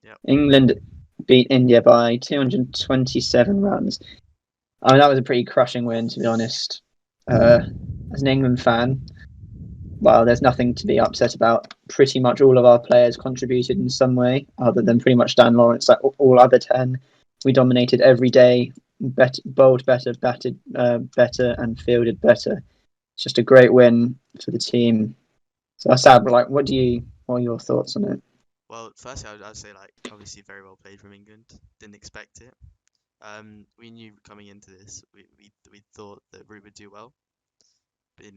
Yep. England beat India by 227 runs. I mean, that was a pretty crushing win, to be honest. As an England fan, well, there's nothing to be upset about. Pretty much all of our players contributed in some way, other than pretty much Dan Lawrence. Like all other 10, we dominated every day, bowled better, batted better, and fielded better. It's just a great win for the team. So that's sad. But like, what are your thoughts on it? Well, firstly, I'd say like obviously very well played from England. Didn't expect it. We knew coming into this, we thought that Root would do well,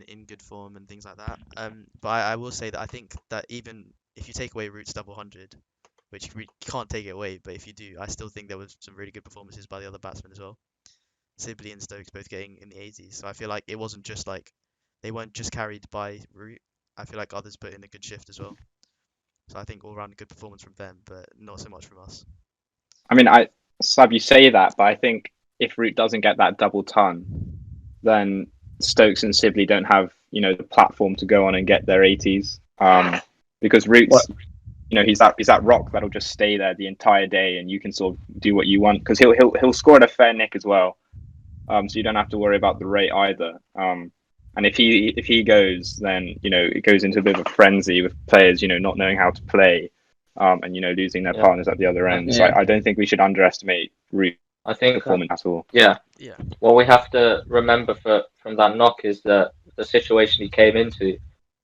in good form and things like that. But I will say that I think that even if you take away Root's double hundred, which we can't take it away, but if you do, I still think there was some really good performances by the other batsmen as well. Sibley and Stokes both getting in the 80s, so I feel like it wasn't just like they weren't just carried by Root. I feel like others put in a good shift as well. So I think all round good performance from them, but not so much from us. I mean, Slab, you say that, but I think if Root doesn't get that double ton, then Stokes and Sibley don't have, the platform to go on and get their 80s. Because Root's, he's that rock that'll just stay there the entire day, and you can sort of do what you want because he'll score at a fair nick as well. So you don't have to worry about the rate either. And if he goes, then it goes into a bit of a frenzy with players, not knowing how to play, and losing their partners at the other end. So I don't think we should underestimate Root's performance at all. Yeah. What we have to remember from that knock is that the situation he came into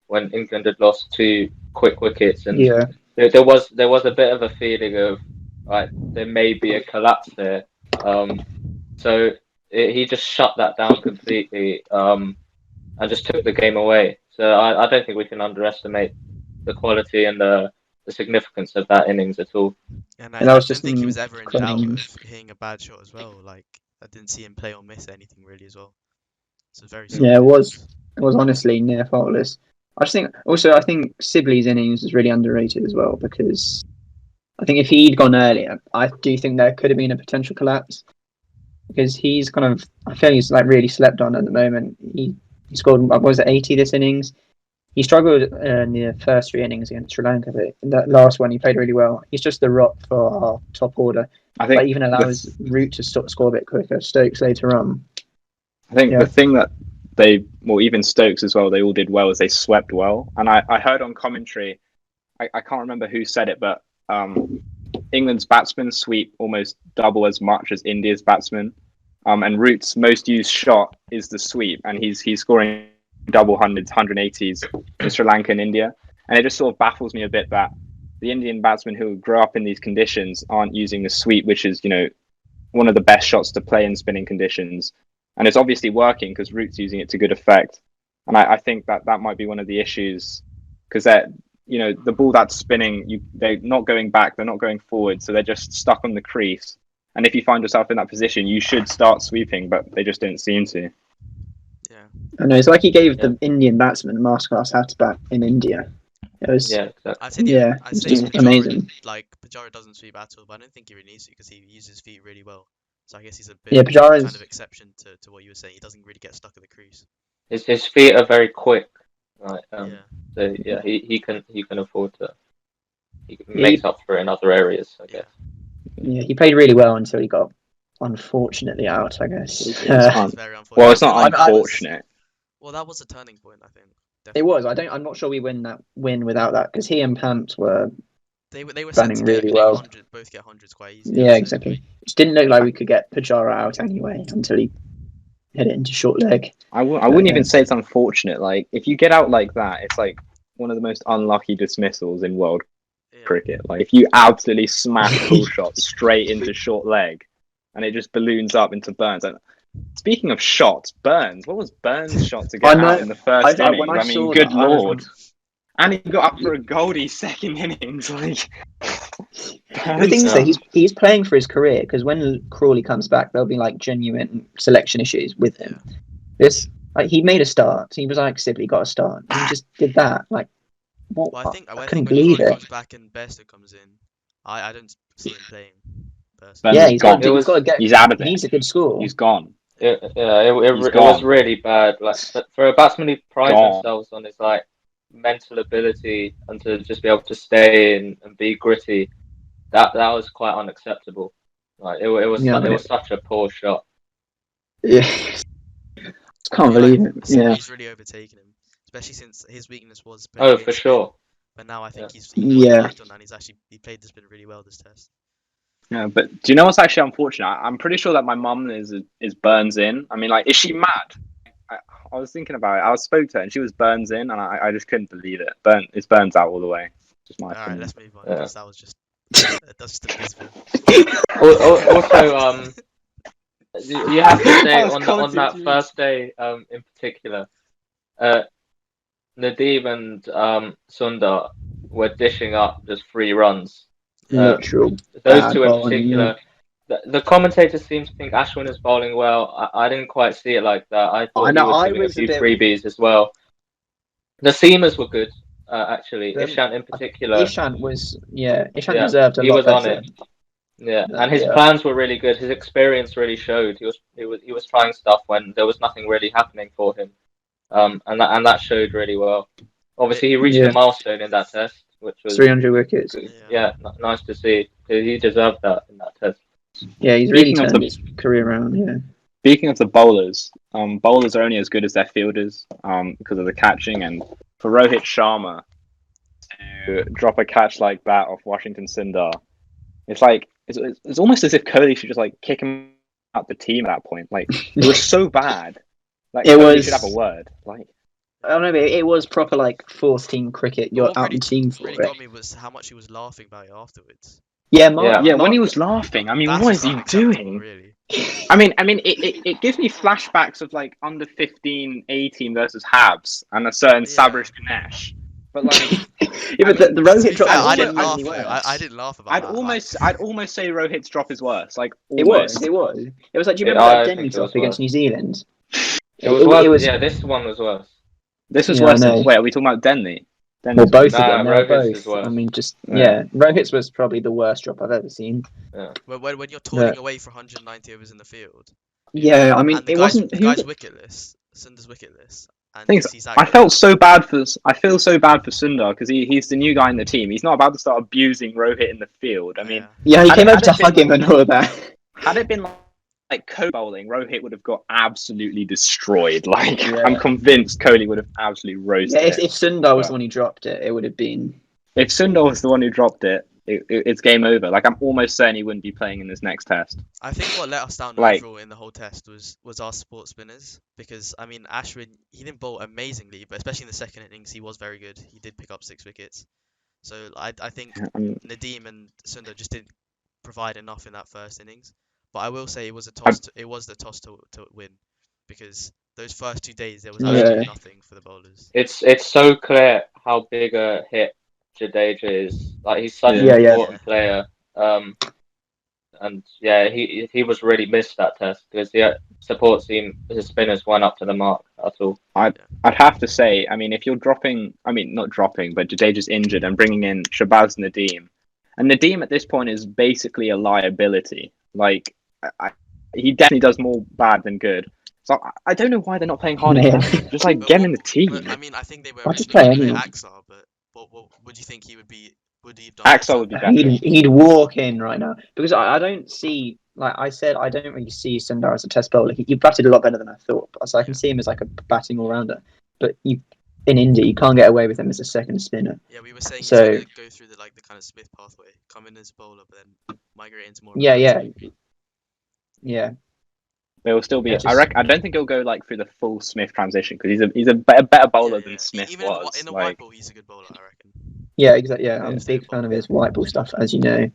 when England had lost 2 quick wickets, and there was a bit of a feeling of there may be a collapse there. So he just shut that down completely. And just took the game away. So I don't think we can underestimate the quality and the significance of that innings at all. And I don't think he was ever in doubt of hitting a bad shot as well. Like I didn't see him play or miss anything really as well. So very solid. Yeah, it was honestly near faultless. I think Sibley's innings was really underrated as well because I think if he'd gone earlier, I do think there could have been a potential collapse because he's I feel he's like really slept on at the moment. He scored, what was it, 80 this innings? He struggled in the first 3 innings against Sri Lanka, but in that last one he played really well. He's just the rock for our top order. I think even allows Root to score a bit quicker. Stokes later on. I think the thing that even Stokes as well, they all did well is they swept well. And I heard on commentary, I can't remember who said it, but England's batsmen sweep almost double as much as India's batsmen. And Root's most used shot is the sweep, and he's scoring double hundreds, 180s in Sri Lanka and India. And it just sort of baffles me a bit that the Indian batsmen who grow up in these conditions aren't using the sweep, which is, one of the best shots to play in spinning conditions. And it's obviously working because Root's using it to good effect. And I think that might be one of the issues because the ball that's spinning, they're not going back, they're not going forward, so they're just stuck on the crease. And if you find yourself in that position, you should start sweeping, but they just didn't seem to. Yeah. I know, it's like he gave the Indian batsman a masterclass how to bat in India. It was, exactly. I'd say just amazing. Like Pujara doesn't sweep at all, but I don't think he really needs to because he uses his feet really well. So I guess he's a bit kind of exception to what you were saying. He doesn't really get stuck at the crease. His feet are very quick. Right. So he can afford to. He makes up for it in other areas, I guess. Yeah, he played really well until he got unfortunately out, I guess. It's very unfortunate. Well, it's not unfortunate. Well, that was a turning point, I think. Definitely. It was. I'm not sure we win without that because he and Pant were. They were set to really well. Both get hundreds quite easily. Yeah, exactly. It didn't look like we could get Pujara out anyway until he hit it into short leg. I wouldn't even say it's unfortunate. Like if you get out like that, it's like one of the most unlucky dismissals in world cricket. Like if you absolutely smash a pull shot straight into short leg, and it just balloons up into Burns. And speaking of shots, Burns. What was Burns' shot to get out in the first innings? I mean, good lord. And he got up for a Goldie second innings. Like the thing is that he's playing for his career because when Crawley comes back, there'll be like genuine selection issues with him. He made a start. He was like Sibley got a start. He just did that. Like what? Well, I think couldn't believe it. Comes back and Bester comes in. I don't see him playing. Yeah, he's got to get. He's out of it. He needs a good score. He's gone. It was really bad. Like for a batsman who prides themselves on his like mental ability and to just be able to stay in and be gritty, that was quite unacceptable. Like it was Yeah, it was such a poor shot. Yeah. Can't believe it. Yeah. Somebody's really overtaken him, especially since his weakness was playing Oh, against for spin. sure. But now I think he's Yeah. worked on that, and he played the spin really well this test. Yeah, but do you know what's actually unfortunate? I'm pretty sure that my mum is Burns in. I mean, like, is she mad? I was thinking about it. I spoke to her and she was Burns in, and I just couldn't believe it. It's Burns out all the way. Just my All right, opinion. let's move on Yeah. because that was just that's just abysmal. Also, you have to say That was on quality that TV. first day, in particular, Nadeem and Sundar were dishing up just free runs. Literal Those bad two in bowling, particular. The commentators seem to think Ashwin is bowling well. I didn't quite see it like that. I thought he know, was I giving was a a few bit- freebies as well. The seamers were good, actually. Them- Ishant in particular. Ishant Yeah, deserved a he lot was on better. it. Yeah, and his Yeah. plans were really good. His experience really showed. He was trying stuff when there was nothing really happening for him. And that showed really well. Obviously, he reached Yeah. a milestone in that test, which was 300 wickets. good. Nice to see. He deserved that in that test. Yeah, he's really Speaking of turned his career around. Yeah. Speaking of the bowlers, bowlers are only as good as their fielders, because of the catching. And for Rohit Sharma to drop a catch like that off Washington Sundar, it's almost as if Kohli should just like kick him out the team at that point. Like, it was so bad. Like, It Kohli was- should have a word. Like, I don't know, but it was proper like fourth team cricket. But You're what out really, the team for really it. got me was how much he was laughing about it afterwards. Yeah, when he was laughing, I mean, That's what just is he unacceptable, doing? really. I mean, it gives me flashbacks of like under 15 A team versus Habs and a certain Yeah. Sabrish Ganesh. But like, Yeah, but I mean, the To Rohit be drop fair, was I didn't laugh genuinely though. worse. I didn't laugh about that. I'd almost say Rohit's drop is worse. Like, It almost. was. It was like, do you Yeah, remember I that think Denny it was drop against worse. New Zealand? It was worse. Yeah, this one was worse. This was Yeah, I worse than. know. Wait, are we talking about Denley? Well, both of Nah, them. They were Rohit's is both. worse. I mean, just Yeah. Rohit's was probably the worst drop I've ever seen. When you're toiling away for 190 overs in the field, Yeah, I mean, and the it guy's wasn't. the Who guy's did- wicketless, Sunder's wicketless, and Things. he's I felt so bad for. I feel so bad for Sundar because he's the new guy in the team. He's not about to start abusing Rohit in the field. I mean, Yeah, he Had came it- over had to it been hug him and all of that. had it been like co-bowling, Rohit would have got absolutely destroyed. Like, Yeah. I'm convinced Kohli would have absolutely roasted Yeah, if it. Sundar was But- the one who dropped it, it would have been. If Sundar was the one who dropped it, it's game over. Like, I'm almost certain he wouldn't be playing in this next test. I think what let us down Like- overall in the whole test was our support spinners, because I mean Ashwin, he didn't bowl amazingly, but especially in the second innings he was very good. He did pick up 6 wickets. So I think Nadeem and Sundar just didn't provide enough in that first innings. But I will say it was a toss. It was the toss to win, because those first 2 days there was absolutely nothing for the bowlers. It's so clear how big a hit Jadeja is. Like, he's such Yeah, an yeah. important player. And yeah, he was really missed that test because the support team, his spinners weren't up to the mark at all. I'd have to say, I mean, if you're dropping, I mean, not dropping, but Jadeja's injured and bringing in Shabazz Nadeem, and Nadeem at this point is basically a liability. Like, he definitely does more bad than good. So I don't know why they're not playing harder. Yeah. Just like But get him in the team. But, I mean, I think they were Why just originally play going to play anyone? Axar, but what would you think he would be? Would he have done? Axel would be better. He'd walk in right now because I don't see, like I said, I don't really see Sundar as a test bowler. He batted a lot better than I thought, so I can see him as like a batting all rounder. But in India, you can't get away with him as a second spinner. Yeah, we were saying So- he's going to go through the kind of Smith pathway, come in as a bowler, but then migrate into more. of a Yeah. batsman. There will still be. I just- I don't think he'll go like through the full Smith transition because he's a better bowler than Smith Even was. in a like, white ball, he's a good bowler, I reckon. Yeah, exactly. Yeah, I'm a Yeah. big fan of his white ball stuff, as you know.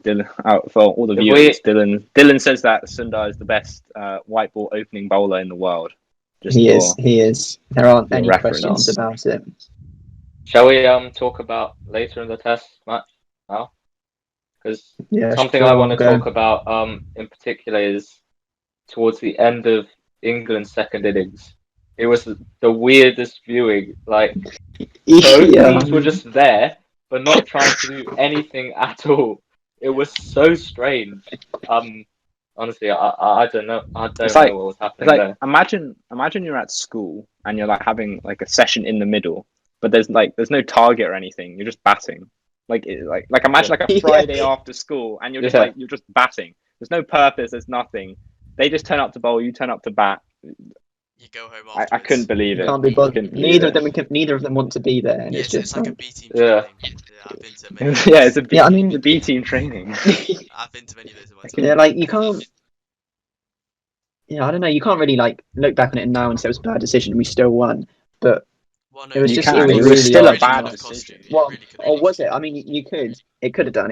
Dylan, for all the If viewers, Dylan says that Sundar is the best white ball opening bowler in the world. Just He for- is. There aren't for any reference. questions about it. Shall we talk about later in the test match now? Because Yeah, something sure, I want to go. talk about in particular is towards the end of England's second innings. It was the weirdest viewing. Like, both teams were just there, but not trying to do anything at all. It was so strange. Honestly, I don't know. I don't It's know like- what was It's happening like there. imagine you're at school and you're like having like a session in the middle, but there's no target or anything. You're just batting. Like imagine like a Friday after school, and you're just batting. There's no purpose. There's nothing. They just turn up to bowl. You turn up to bat. You go home afterwards. I couldn't believe it. Can't be bothered. Neither of them want to be there, and it's just like a B team training. I've been to many. It's a the B team training. I've been to many of those in my time. Yeah, like you can't. Yeah, I don't know. You can't really like look back on it now and say it was a bad decision. We still won, but it was just it really was still a really bad odd. decision. Well, or was it? I mean, you could. It could have done.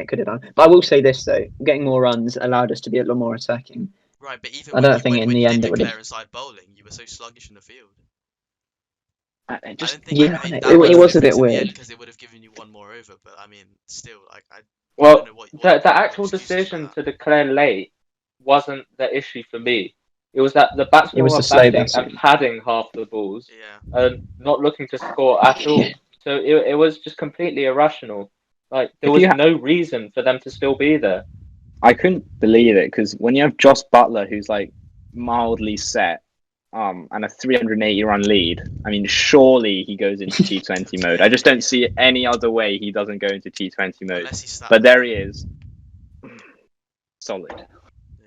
But I will say this though: getting more runs allowed us to be a lot more attacking. Right, but even I don't think in the end it it would would have. Inside bowling, you were so sluggish in the field. I don't think it was a bit weird because it would have given you one more over. But I mean, still, like I. Well, don't know what the actual decision to declare late wasn't the issue for me. It was that the batsmen were batting and padding half the balls, and not looking to score at all. So it was just completely irrational. Like there was no reason for them to still be there. I couldn't believe it because when you have Josh Butler, who's like mildly set, and a 380 run lead, I mean, surely he goes into T20 mode. I just don't see any other way he doesn't go into T20 mode. But there he is, solid.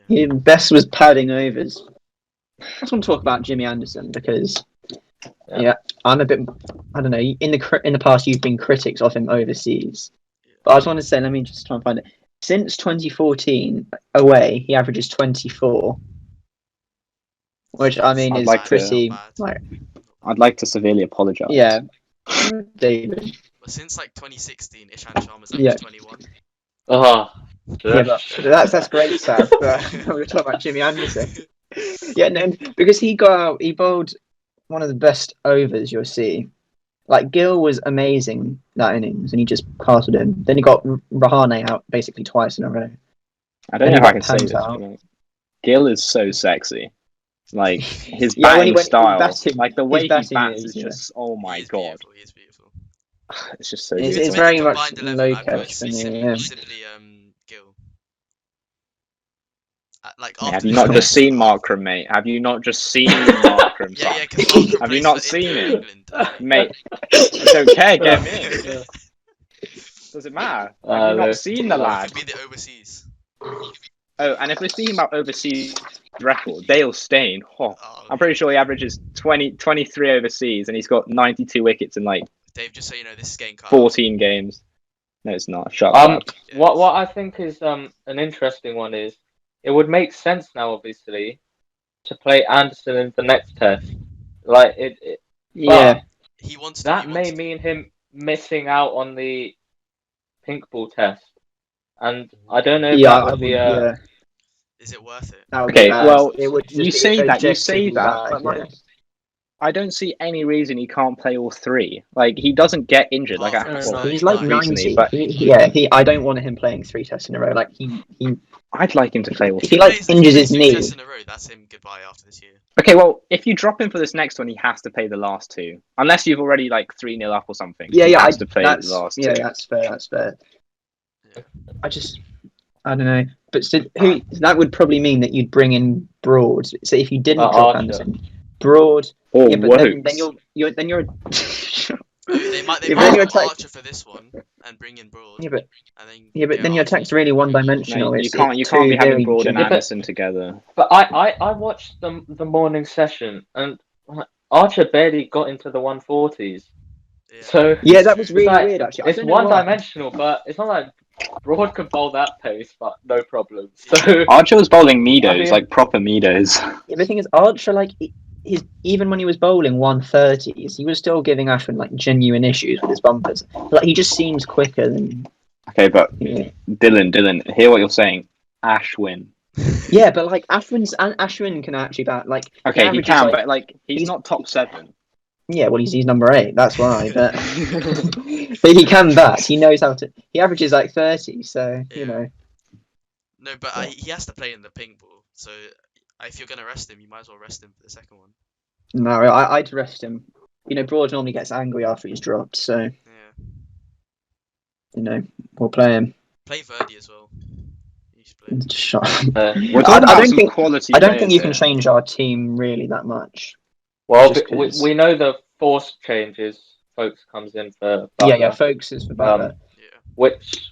Yeah, Best was padding overs. I just want to talk about Jimmy Anderson because, I'm a bit. I don't know. In the past, you've been critics of him overseas, but I just want to say, let me just try and find it. Since 2014, away, he averages 24, which I mean is pretty. I'd like to severely apologise. Yeah, David. Well, since like 2016, Ishan Sharma's averaged 21. Yeah, but that's great stuff. But we're talking about Jimmy Anderson. Yeah, no, because he bowled one of the best overs you'll see. Like Gill was amazing that innings, and he just castled him. Then he got Rahane out basically twice in a row. I don't know if I can say this. Gill is so sexy. Like his batting style, like the way he bats is just oh my god. He is beautiful. It's just so. It's very much low catch for me. Simply Gill. Have you not just seen Markram, mate? Have you not just seen Markram? Yeah, because Markram have you not seen it, England, mate? I don't care. Get him in. Does it matter? Have you not seen the lad? Could be the overseas. Oh, and if we're speaking about overseas record, Dale Steyn. I'm pretty sure he averages 23 overseas, and he's got 92 wickets in like. Dave, just so you know, this is getting cut 14 games. No, it's not. Shut up. What I think is an interesting one is it would make sense now, obviously, to play Anderson in the next test. Like it yeah. He wants. That may mean him missing out on the pink ball test, and I don't know if that would be a. Is it worth it? Okay, well, it would you say that, but like, yeah. I don't see any reason he can't play all three. Like he doesn't get injured. Like he's like 90. But I don't want him playing 3 tests in a row. Like he I'd like him to play all three. If he like injures his knee. Tests in a row, that's him goodbye after this year. Okay, well, if you drop him for this next one, he has to play the last 2, unless you've already like 3-0 up or something. Yeah, he has to play the last 2. Yeah, that's fair. Yeah. I don't know, but that would probably mean that you'd bring in Broad. So if you didn't drop Anderson, Broad, or then you're. They might Archer for this one and bring in Broad. But then your attack's really one-dimensional. You can't be having Broad and Anderson together. But I watched the morning session and Archer barely got into the 140s. Yeah. So that was really weird. Actually, it's one-dimensional, but it's not like Broad could bowl that pace, but no problem. So Archer was bowling Meadows, like proper Meadows. Yeah, the thing is, Archer, like, even when he was bowling 130s, he was still giving Ashwin like genuine issues with his bumpers. Like he just seems quicker than. Okay, but Dylan, hear what you're saying. Ashwin. Yeah, but like Ashwin can actually bat. Like okay, he can, but like he's not top 7. Yeah, well, he's number 8. That's why. But but he can bat. He knows how to. He averages like 30, so you know. No, but he has to play in the pink ball. So if you're gonna rest him, you might as well rest him for the second one. No, I'd rest him. You know, Broad normally gets angry after he's dropped, so yeah. You know, we'll play him. Play Verdi as well. Shut up. I don't think you can change our team really that much. Well, we know the forced changes. Folks comes in for Butler. Yeah, Folks is for Butler. which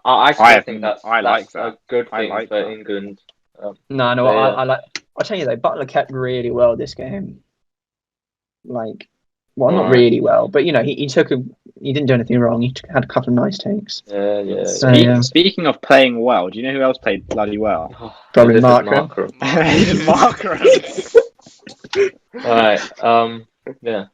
I still think that's I like a that. good I thing like for that. England. No, So, yeah. I like. I'll tell you though, Butler kept really well this game. Like, well, not Right. really well, but he took he didn't do anything wrong. He had a couple of nice takes. Yeah. So, yeah. Speaking of playing well, do you know who else played bloody well? Oh, Probably this is Markram. Hayden Markram. Alright. Yeah.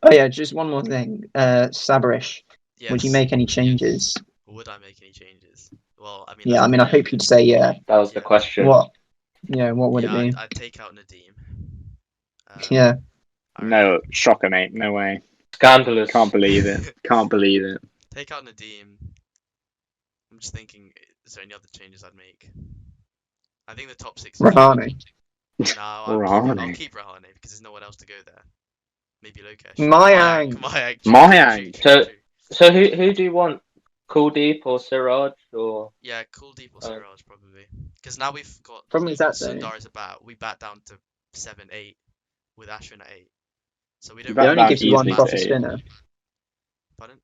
Oh yeah, just one more thing. Sabarish, would you Yes. make any changes? Would I make any changes? Well, I mean, Yeah, that's I mean, I hope you'd say yeah. That was the Yeah. question. What? Yeah, what would yeah, it be? I'd take out Nadeem. Yeah. I No, shocker, mate. No way. Scandalous. Can't believe it. Can't believe it. take out Nadeem. I'm just thinking, is there any other changes I'd make? I think the top six is fine. Rahane. No, I'll Rahane. keep Rahane because there's no one else to go there. Maybe Lokesh. Mayank. Mayank. Mayank. So who do you want? Kuldeep or Siraj or? Yeah, Kuldeep or Siraj probably. Because now we've got Problem is that though. Sundar as a bat. We bat down to 7-8 with Ashwin at 8. So we don't. It Bat only down gives you one easily proper to 8. spinner. Pardon?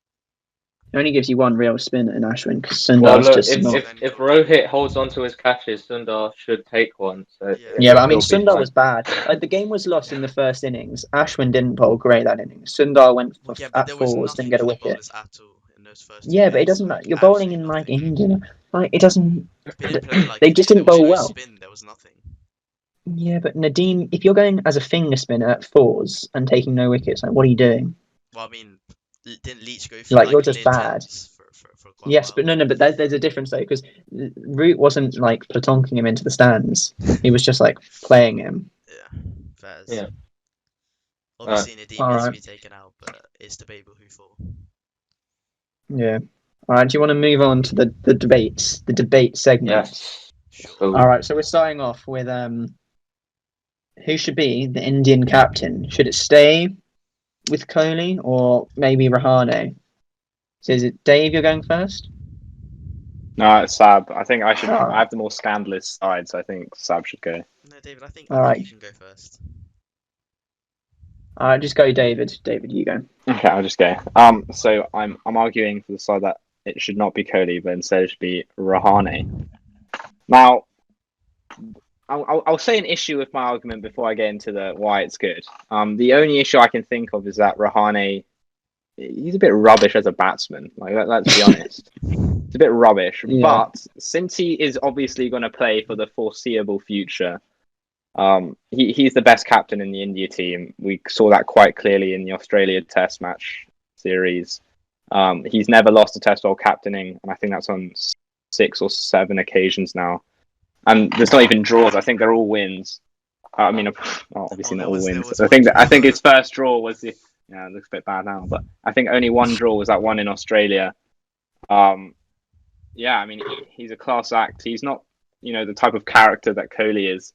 It only gives you one real spinner in Ashwin because Well, Sundar's look, just not. if Rohit holds on to his catches, Sundar should take one. So Yeah, but I mean, he'll be Sundar fine. was bad. The game was lost in the first innings. Ashwin didn't bowl great that innings. Sundar went for Yeah, but at there was fours, nothing didn't get a for the wicket. bowlers at all in those first 2 Yeah, but it innings. doesn't matter. Like, You're bowling absolutely in like nothing. India. Like it doesn't. We didn't play like They just didn't there was bowl no well. spin. There was nothing. Yeah, but Nadeem, if you're going as a finger spinner at fours and taking no wickets, like what are you doing? Well, I mean, didn't Leach go for Like you're just near bad. tens for quite Yes, a but while? no, but there's a difference though because Root wasn't like platonking him into the stands. He was just like playing him. Yeah, fairs. Yeah. Obviously, Nadeem needs to be taken out, but it's debatable who for. Yeah. All right. Do you want to move on to the debates, the debate segment? Yes. Sure. All right. So we're starting off with who should be the Indian captain? Should it stay with Kohli or maybe Rahane? So is it Dave? You're going first. No, it's Sab. I think I should. Alright. I have the more scandalous side, so I think Sab should go. No, David, I think Alright. you can go first. All right. Just go, David. David, you go. Okay, I'll just go. So I'm arguing for the side that it should not be Kohli, but instead it should be Rahane. Now, I'll say an issue with my argument before I get into the why it's good. The only issue I can think of is that Rahane, he's a bit rubbish as a batsman. Like let's be honest, it's a bit rubbish. Yeah. But since he is obviously going to play for the foreseeable future, he's the best captain in the India team. We saw that quite clearly in the Australia Test match series. He's never lost a Test while captaining, and I think that's on 6 or 7 occasions now. And there's not even draws. I think they're all wins. I mean, obviously not all wins. I think his first draw was the. Yeah, it looks a bit bad now, but I think only one draw was that one in Australia. Yeah, I mean, he's a class act. He's not, the type of character that Kohli is.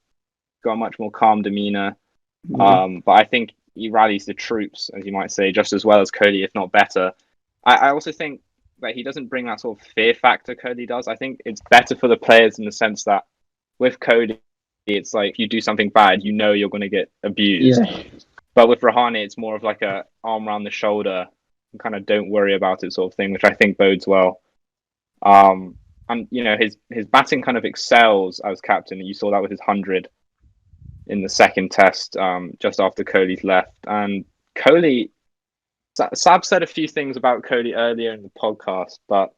Got a much more calm demeanor. But I think he rallies the troops, as you might say, just as well as Kohli, if not better. I also think that he doesn't bring that sort of fear factor Kohli does. I think it's better for the players in the sense that with Kohli, it's like if you do something bad, you're going to get abused. Yeah. But with Rahane, it's more of like a arm around the shoulder, and kind of don't worry about it sort of thing, which I think bodes well. And his batting kind of excels as captain. You saw that with his 100 in the second test, just after Kohli's left. And Kohli, Sab said a few things about Kohli earlier in the podcast, but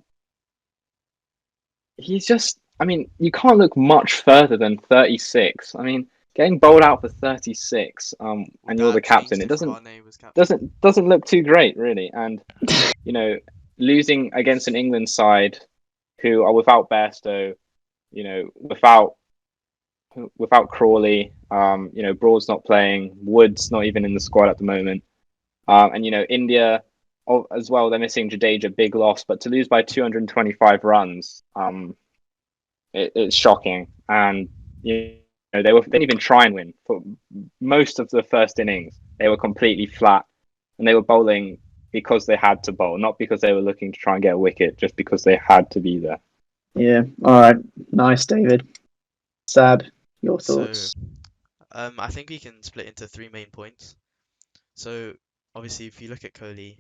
he's just, I mean, you can't look much further than 36. I mean, getting bowled out for 36, and you're the captain, it doesn't look too great, really. And losing against an England side who are without Bairstow, without Crawley, Broad's not playing, Wood's not even in the squad at the moment, and India as well, they're missing Jadeja, big loss, but to lose by 225 runs, it's shocking. And they didn't even try and win for most of the first innings. They were completely flat, and they were bowling because they had to bowl, not because they were looking to try and get a wicket, just because they had to be there. Yeah. All right. Nice, David. Sab, your thoughts? So, I think we can split into 3 main points. So, obviously, if you look at Kohli,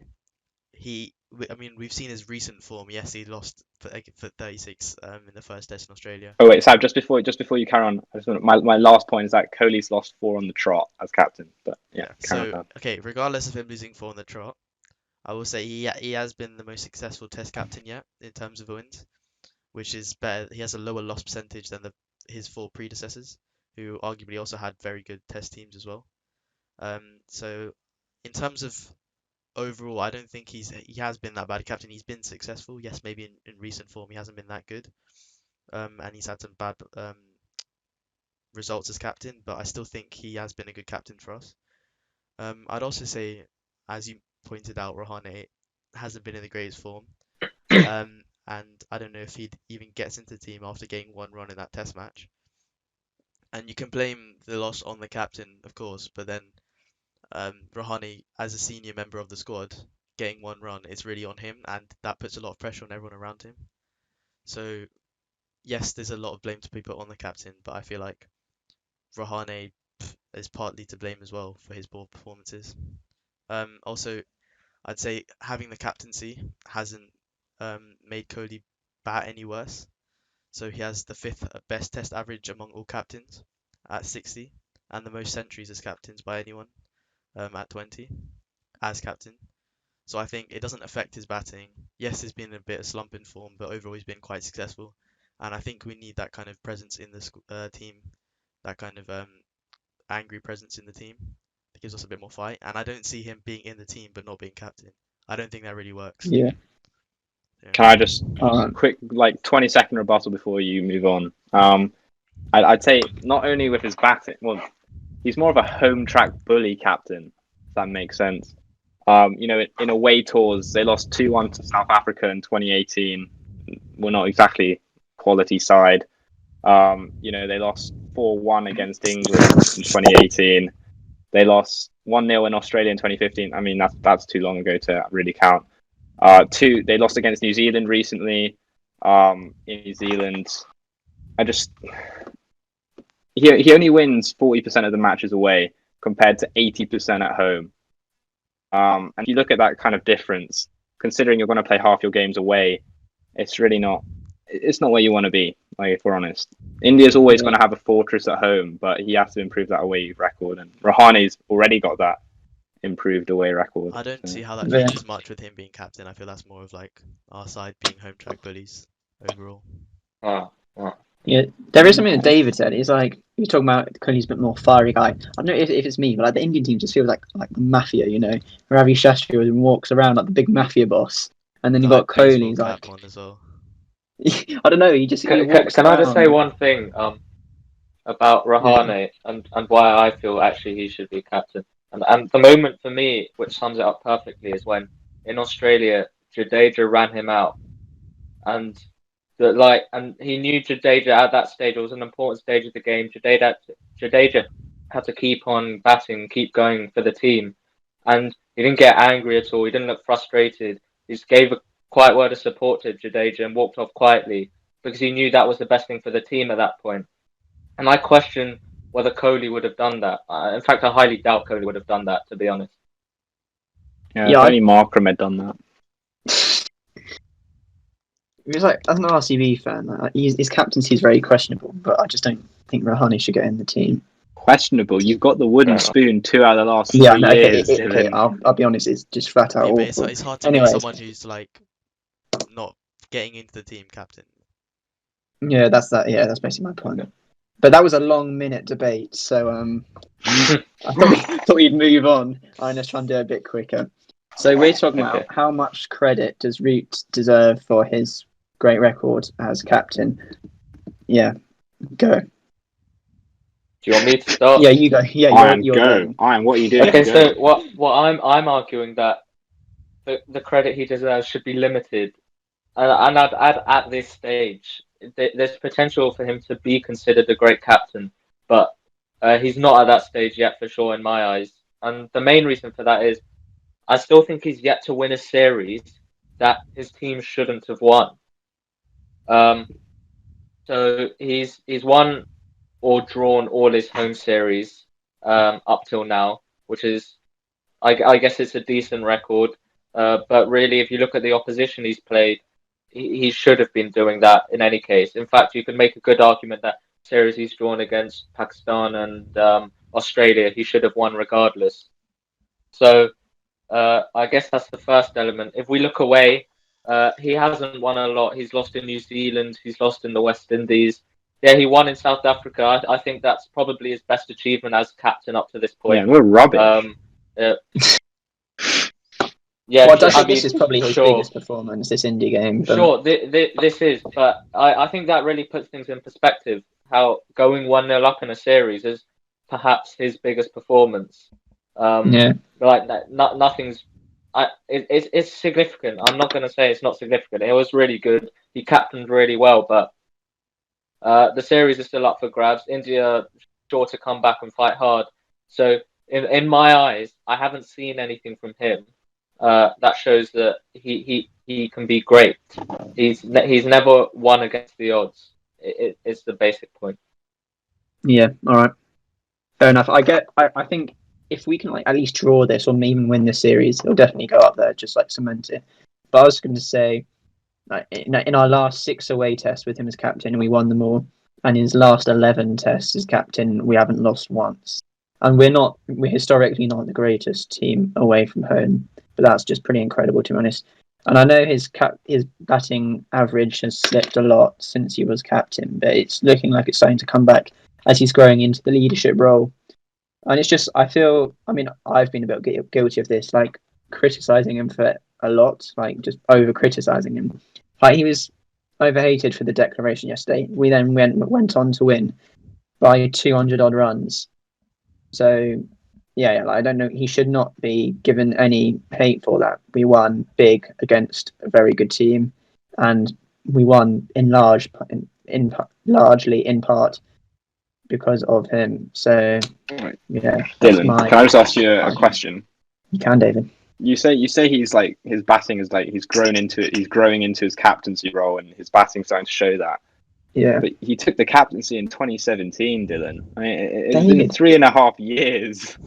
I mean, we've seen his recent form. Yes, he lost for 36 in the first test in Australia. Oh wait, Sam, just before you carry on, my last point is that Kohli's lost 4 on the trot as captain. But yeah, carry So on. okay, regardless of him losing 4 on the trot, I will say he has been the most successful Test captain yet in terms of wins, which is better. He has a lower loss percentage than his 4 predecessors, who arguably also had very good Test teams as well. So in terms of overall, I don't think he has been that bad a captain. He's been successful. Yes, maybe in recent form he hasn't been that good. And he's had some bad results as captain, but I still think he has been a good captain for us. I'd also say, as you pointed out, Rohane hasn't been in the greatest form. And I don't know if he even gets into the team after getting 1 run in that test match. And you can blame the loss on the captain, of course, but then Rohane, as a senior member of the squad, getting 1 run is really on him, and that puts a lot of pressure on everyone around him. So, yes, there's a lot of blame to be put on the captain, but I feel like Rohane is partly to blame as well for his poor performances. Also, I'd say having the captaincy hasn't made Kohli bat any worse. So he has the 5th best test average among all captains at 60, and the most centuries as captains by anyone at 20 as captain. So I think it doesn't affect his batting. Yes, there's been a bit of slump in form, but overall he's been quite successful. And I think we need that kind of presence in the team, that kind of angry presence in the team. It gives us a bit more fight. And I don't see him being in the team but not being captain. I don't think that really works. Yeah. Can I just quick 20-second rebuttal before you move on? I'd say not only with his batting, well, he's more of a home track bully captain, if that makes sense. In away tours, they lost 2-1 to South Africa in 2018. We're not exactly quality side. They lost 4-1 against England in 2018. They lost 1-0 in Australia in 2015. I mean, that's too long ago to really count. They lost against New Zealand recently. In New Zealand, he only wins 40% of the matches away compared to 80% at home. And if you look at that kind of difference, considering you're going to play half your games away, it's really not. It's not where you want to be. Like, if we're honest, India's always going to have a fortress at home, but he has to improve that away record. And Rahane's already got that improved away record. I don't see how that changes much with him being captain. I feel that's more of like our side being home track bullies overall. Yeah, there is something that David said. He's like, you're talking about Kohli's a bit more fiery guy. I don't know if it's me, but like the Indian team just feels like the mafia, Ravi Shastri walks around like the big mafia boss, and then you've got Kohli. He's like, on as well. I don't know. He walks Can around. I just say one thing about Rahane and why I feel actually he should be captain? And the moment for me, which sums it up perfectly, is when in Australia Jadeja ran him out, and he knew Jadeja at that stage. It was an important stage of the game. Jadeja had to keep on batting, keep going for the team, and he didn't get angry at all. He didn't look frustrated. He just gave a quiet word of support to Jadeja and walked off quietly because he knew that was the best thing for the team at that point. And I question whether Kohli would have done that. In fact, I highly doubt Kohli would have done that, to be honest. Yeah, only Markram had done that. He's like, as an RCB fan, his captaincy is very questionable, but I just don't think Rahane should get in the team. Questionable? You've got the wooden spoon 2 out of the last 3 years. Okay, I'll be honest, it's just flat out awful. It's hard to be someone who's like not getting into the team captain. Yeah, that's basically my point. But that was a long-minute debate, so I thought we'd move on. I'm just trying to do it a bit quicker. So we're talking about how much credit does Root deserve for his great record as captain. Yeah, go. Do you want me to start? Yeah, you go. Yeah, you're go. Ian, what are you doing? Okay, so what I'm arguing that the credit he deserves should be limited, and I'd add at this stage there's potential for him to be considered a great captain, but he's not at that stage yet for sure in my eyes. And the main reason for that is I still think he's yet to win a series that his team shouldn't have won. So he's won or drawn all his home series up till now, which is, I guess it's a decent record. But really, if you look at the opposition he's played, he should have been doing that in any case. In fact, you could make a good argument that series he's drawn against Pakistan and Australia, he should have won regardless. So I guess that's the first element. If we look away, he hasn't won a lot. He's lost in New Zealand. He's lost in the West Indies. Yeah, he won in South Africa. I think that's probably his best achievement as captain up to this point. Yeah, we're rubbish. Yeah, well, I think this is probably his biggest performance, this indie game. But... Sure, this is, but I think that really puts things in perspective. How going 1-0 up in a series is perhaps his biggest performance. Yeah, like nothing's. It's significant. I'm not going to say it's not significant. It was really good. He captained really well, but the series is still up for grabs. India sure to come back and fight hard. So in my eyes, I haven't seen anything from him that shows that he can be great. He's never won against the odds. It's the basic point. Yeah, all right, fair enough. I think if we can at least draw this or even win this series, he'll definitely go up there, just cement it. But I was going to say, in our last 6 away tests with him as captain, we won them all, and in his last 11 tests as captain, we haven't lost once. And we're historically not the greatest team away from home, but that's just pretty incredible, to be honest. And I know his batting average has slipped a lot since he was captain, but it's looking like it's starting to come back as he's growing into the leadership role. And it's just, I've been a bit guilty of this, criticizing him for a lot, just over criticizing him. He was overhated for the declaration yesterday. We then went on to win by 200 odd runs. So yeah, I don't know. He should not be given any hate for that. We won big against a very good team, and we won largely in part because of him. So right. Yeah, Dylan, can I just ask you a question? You can, David. You say he's his batting is he's grown into it. He's growing into his captaincy role, and his batting's starting to show that. Yeah, but he took the captaincy in 2017, Dylan. I mean, it's been 3.5 years.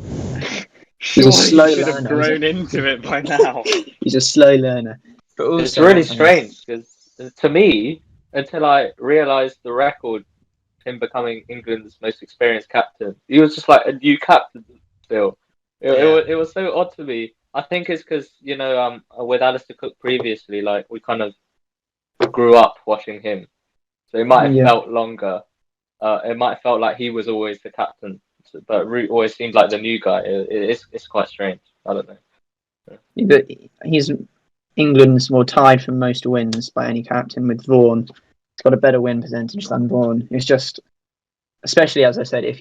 He's a slow he should learner. Have grown into it by now. He's a slow learner. But also, it's really strange because to me, until I realised the record, him becoming England's most experienced captain, he was just like a new captain still. It was so odd to me. I think it's because with Alistair Cook previously, we kind of grew up watching him. So it might have felt longer. It might have felt like he was always the captain, but Root always seemed like the new guy. It's quite strange. I don't know. But he's England's more tied for most wins by any captain with Vaughan. He's got a better win percentage than Vaughan. It's just, especially as I said, if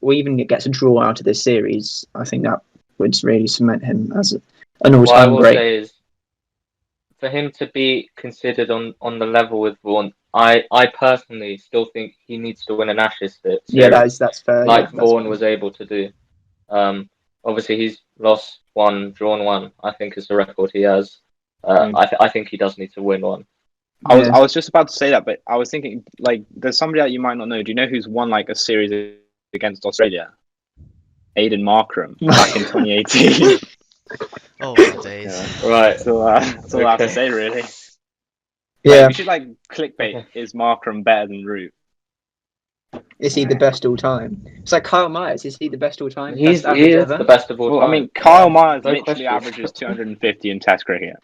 we even gets a draw out of this series, I think that would really cement him as an all-time great. What I will say is, for him to be considered on the level with Vaughan, I personally still think he needs to win an Ashes series. Yeah, that's fair. Vaughan was able to do. Obviously, he's lost one, drawn one. I think is the record he has. I think he does need to win one. I was just about to say that, but I was thinking there's somebody that you might not know. Do you know who's won a series against Australia? Aidan Markram back in 2018. Oh, my days. Yeah. Right. So that's all I have to say, really. Yeah. We should clickbait. Is Markram better than Root? Is he the best all time? It's like Kyle Myers. Is he the best all time? He is the best of all time. I mean, Kyle Myers literally averages 250 in Test cricket.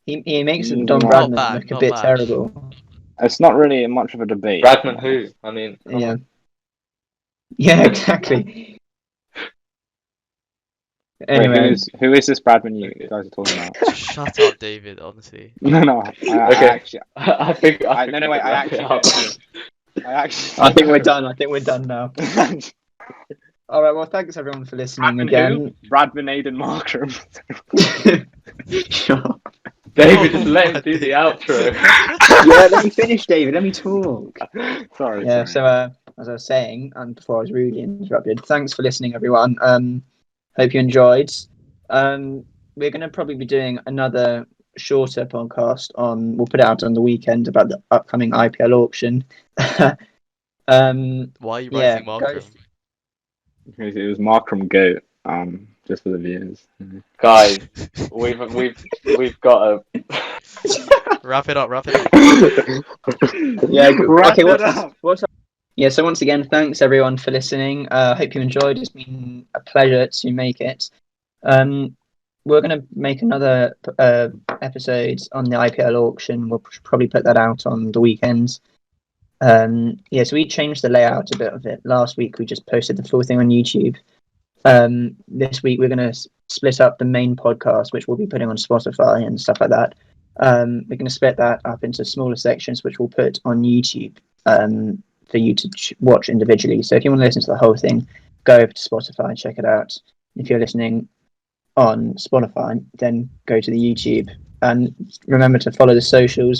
He makes Don Bradman look a bit terrible. It's not really much of a debate. Bradman who? I mean, yeah, exactly. Anyway, wait, who is this Bradman you guys are talking about? Shut up, David. Honestly. No. I think we're done. I think we're done now. All right. Well, thanks everyone for listening again. Bradman, Aidan Markram. Sure. David, just let him do the outro. Yeah, let me finish, David. Let me talk. Sorry. Yeah. So, as I was saying, and before I was rudely interrupted, thanks for listening, everyone. Hope you enjoyed. We're going to probably be doing another shorter podcast we'll put it out on the weekend about the upcoming IPL auction. Why are you writing Markram? It was Markram GOAT. just for the viewers. Guys, we've got a Wrap it up. Yeah. Good. Wrap Okay. it up. Yeah. So once again, thanks everyone for listening. Hope you enjoyed. It's been a pleasure to make it. We're going to make another episode on the IPL auction. We'll probably put that out on the weekends. So we changed the layout a bit of it. Last week we just posted the full thing on YouTube. This week we're going to split up the main podcast, which we'll be putting on Spotify and stuff like that. We're going to split that up into smaller sections, which we'll put on YouTube for you to watch individually. So if you want to listen to the whole thing, go over to Spotify and check it out. If you're listening on Spotify, then go to the YouTube and remember to follow the socials.